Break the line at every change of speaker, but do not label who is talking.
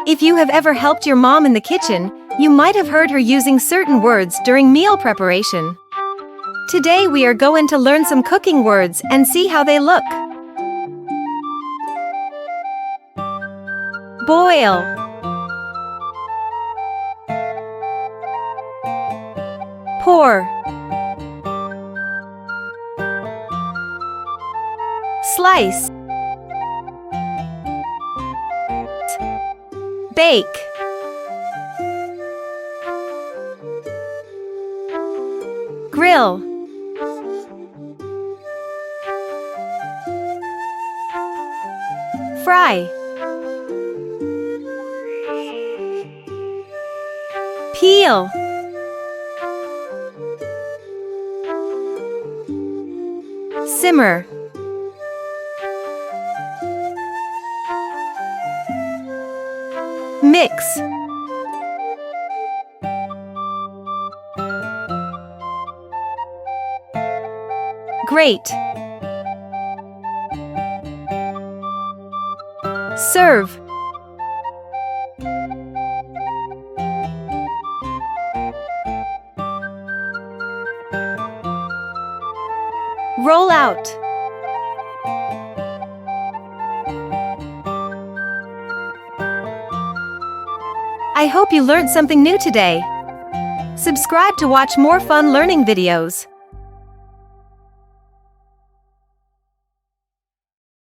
If you have ever helped your mom in the kitchen, you might have heard her using certain words during meal preparation. Today we are going to learn some cooking words and see how they look. Boil. Pour. Slice. Bake. Grill. Fry. Peel. Simmer. Mix. Grate. Serve. Roll out. I hope you learned something new today. Subscribe to watch more fun learning videos.